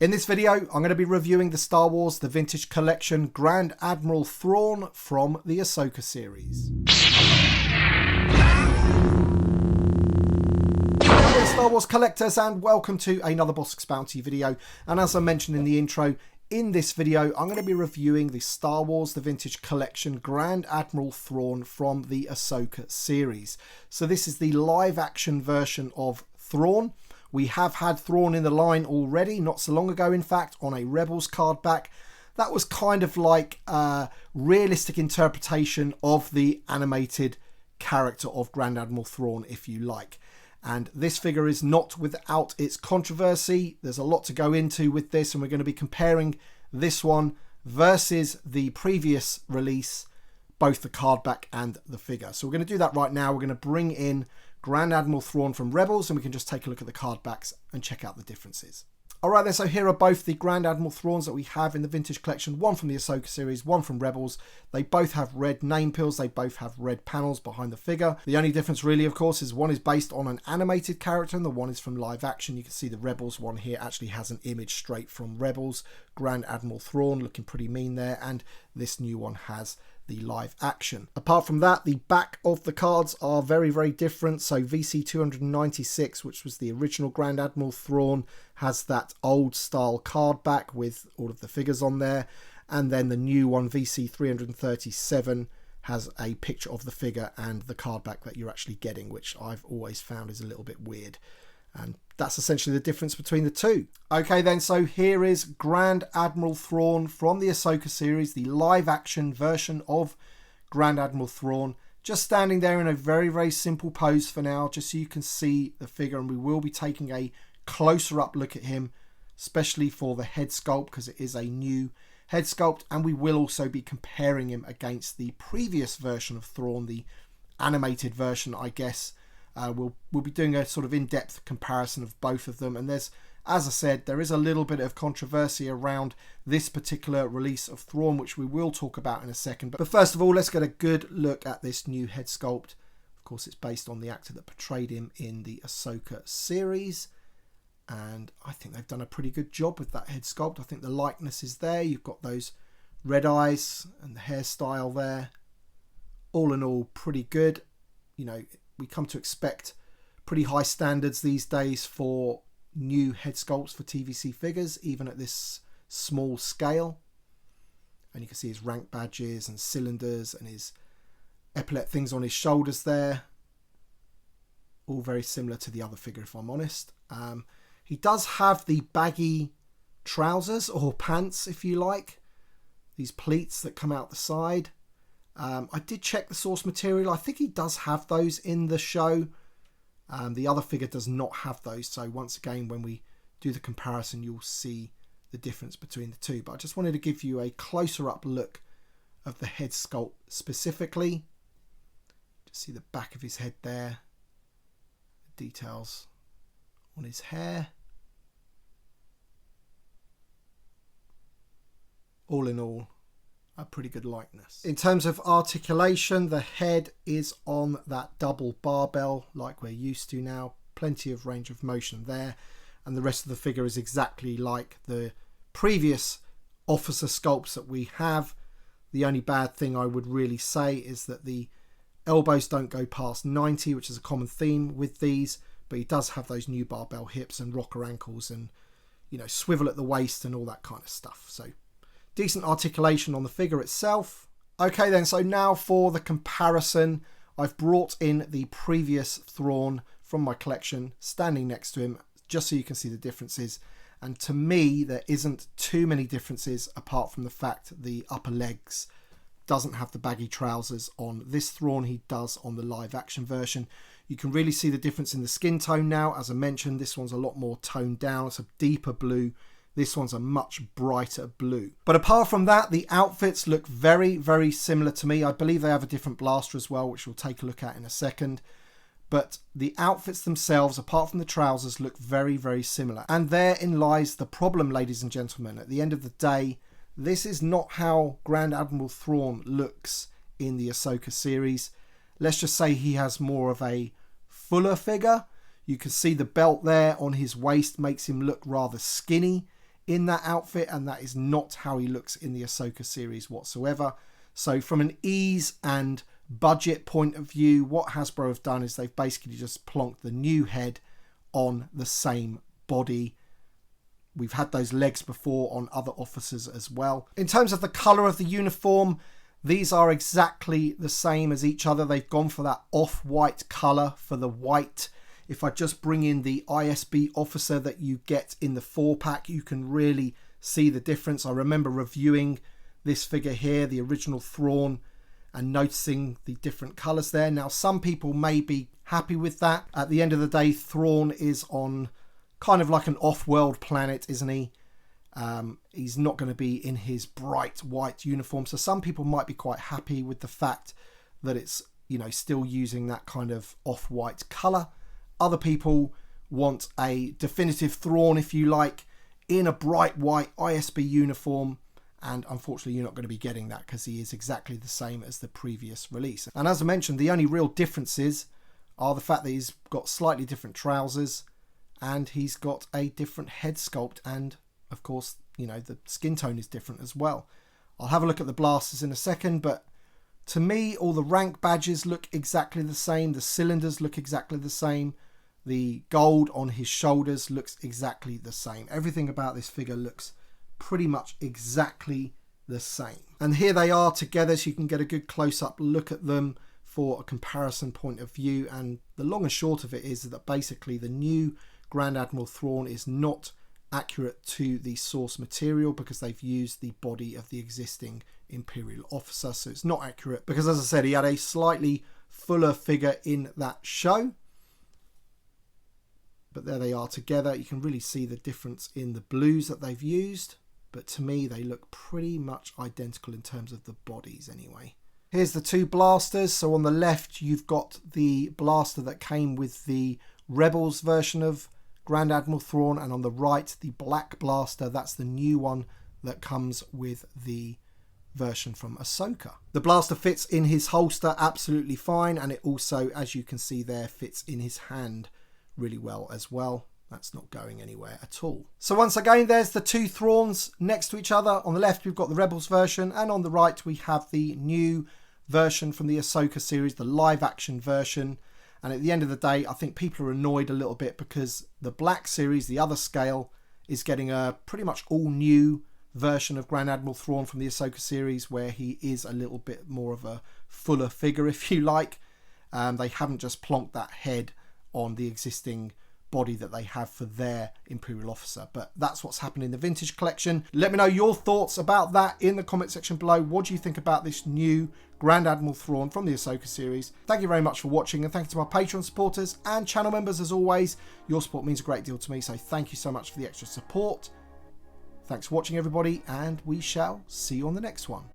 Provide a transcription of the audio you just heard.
In this video, I'm going to be reviewing the Star Wars The Vintage Collection Grand Admiral Thrawn from the Ahsoka series. Hello Star Wars collectors and welcome to another Bossk Bounty video. And as I mentioned in the intro, in this video I'm going to be reviewing the Star Wars The Vintage Collection Grand Admiral Thrawn from the Ahsoka series. So this is the live action version of Thrawn. We have had Thrawn in the line already, not so long ago in fact, on a Rebels card back. That was kind of like a realistic interpretation of the animated character of Grand Admiral Thrawn, if you like. And this figure is not without its controversy. There's a lot to go into with this, and we're going to be comparing this one versus the previous release, both the card back and the figure. So we're going to do that right now. We're going to bring in Grand Admiral Thrawn from Rebels, and we can just take a look at the card backs and check out the differences. Alright then, so here are both the Grand Admiral Thrawns that we have in the Vintage Collection. One from the Ahsoka series, one from Rebels. They both have red name pills, they both have red panels behind the figure. The only difference really, of course, is one is based on an animated character and the one is from live action. You can see the Rebels one here actually has an image straight from Rebels. Grand Admiral Thrawn looking pretty mean there, and this new one has the live action. Apart from that, the back of the cards are very, very different. So VC337, which was the original Grand Admiral Thrawn, has that old style card back with all of the figures on there. And then the new one, VC337, has a picture of the figure and the card back that you're actually getting, which I've always found is a little bit weird. And that's essentially the difference between the two. Okay then, so here is Grand Admiral Thrawn from the Ahsoka series, the live action version of Grand Admiral Thrawn. Just standing there in a very, very simple pose for now, just so you can see the figure, and we will be taking a closer up look at him, especially for the head sculpt, because it is a new head sculpt, and we will also be comparing him against the previous version of Thrawn, the animated version, I guess. We'll be doing a sort of in-depth comparison of both of them, and there's, as I said, there is a little bit of controversy around this particular release of Thrawn, which we will talk about in a second. But first of all, let's get a good look at this new head sculpt. Of course, it's based on the actor that portrayed him in the Ahsoka series, and I think they've done a pretty good job with that head sculpt. I think the likeness is there. You've got those red eyes and the hairstyle there. All in all, pretty good. You know, we come to expect pretty high standards these days for new head sculpts for TVC figures, even at this small scale. And you can see his rank badges and cylinders and his epaulette things on his shoulders there. All very similar to the other figure, if I'm honest. He does have the baggy trousers or pants, if you like. These pleats that come out the side. I did check the source material. I think he does have those in the show. The other figure does not have those. So once again, when we do the comparison, you'll see the difference between the two. But I just wanted to give you a closer up look of the head sculpt specifically. Just see the back of his head there. The details on his hair. All in all, a pretty good likeness. In terms of articulation, the head is on that double barbell like we're used to now. Plenty of range of motion there, and the rest of the figure is exactly like the previous officer sculpts that we have. The only bad thing I would really say is that the elbows don't go past 90, which is a common theme with these, but he does have those new barbell hips and rocker ankles and, you know, swivel at the waist and all that kind of stuff. So decent articulation on the figure itself. Okay then, so now for the comparison. I've brought in the previous Thrawn from my collection, standing next to him, just so you can see the differences. And to me, there isn't too many differences apart from the fact the upper legs doesn't have the baggy trousers on this Thrawn. He does on the live action version. You can really see the difference in the skin tone now. As I mentioned, this one's a lot more toned down. It's a deeper blue. This one's a much brighter blue. But apart from that, the outfits look very, very similar to me. I believe they have a different blaster as well, which we'll take a look at in a second. But the outfits themselves, apart from the trousers, look very, very similar. And therein lies the problem, ladies and gentlemen. At the end of the day, this is not how Grand Admiral Thrawn looks in the Ahsoka series. Let's just say he has more of a fuller figure. You can see the belt there on his waist makes him look rather skinny. in that outfit, and that is not how he looks in the Ahsoka series whatsoever. So from an ease and budget point of view, what Hasbro have done is they've basically just plonked the new head on the same body. We've had those legs before on other officers as well. In terms of the colour of the uniform, these are exactly the same as each other. They've gone for that off-white colour for the white. If I just bring in the ISB officer that you get in the 4-pack, you can really see the difference. I remember reviewing this figure here, the original Thrawn, and noticing the different colours there. Now, some people may be happy with that. At the end of the day, Thrawn is on kind of like an off-world planet, isn't he? He's not going to be in his bright white uniform. So some people might be quite happy with the fact that it's, you know, still using that kind of off-white colour. Other people want a definitive Thrawn, if you like, in a bright white ISB uniform. And unfortunately, you're not going to be getting that because he is exactly the same as the previous release. And as I mentioned, the only real differences are the fact that he's got slightly different trousers and he's got a different head sculpt. And of course, you know, the skin tone is different as well. I'll have a look at the blasters in a second, but to me, all the rank badges look exactly the same. The cylinders look exactly the same. The gold on his shoulders looks exactly the same. Everything about this figure looks pretty much exactly the same. And here they are together, so you can get a good close-up look at them for a comparison point of view. And the long and short of it is that basically the new Grand Admiral Thrawn is not accurate to the source material because they've used the body of the existing Imperial officer. So it's not accurate because, as I said, he had a slightly fuller figure in that show. But there they are together. You can really see the difference in the blues that they've used. But to me, they look pretty much identical in terms of the bodies anyway. Here's the two blasters. So on the left, you've got the blaster that came with the Rebels version of Grand Admiral Thrawn. And on the right, the black blaster. That's the new one that comes with the version from Ahsoka. The blaster fits in his holster absolutely fine. And it also, as you can see there, fits in his hand really well as well. That's not going anywhere at all. So once again, there's the two Thrawns next to each other. On the left, we've got the Rebels version, and on the right, we have the new version from the Ahsoka series, the live action version. And at the end of the day, I think people are annoyed a little bit because the Black series, the other scale, is getting a pretty much all new version of Grand Admiral Thrawn from the Ahsoka series, where he is a little bit more of a fuller figure, if you like. They haven't just plonked that head on the existing body that they have for their Imperial officer. But that's what's happened in the vintage collection. Let me know your thoughts about that in the comment section below. What do you think about this new Grand Admiral Thrawn from the Ahsoka series? Thank you very much for watching, and thank you to my Patreon supporters and channel members as always. Your support means a great deal to me, so thank you so much for the extra support. Thanks for watching, everybody, and we shall see you on the next one.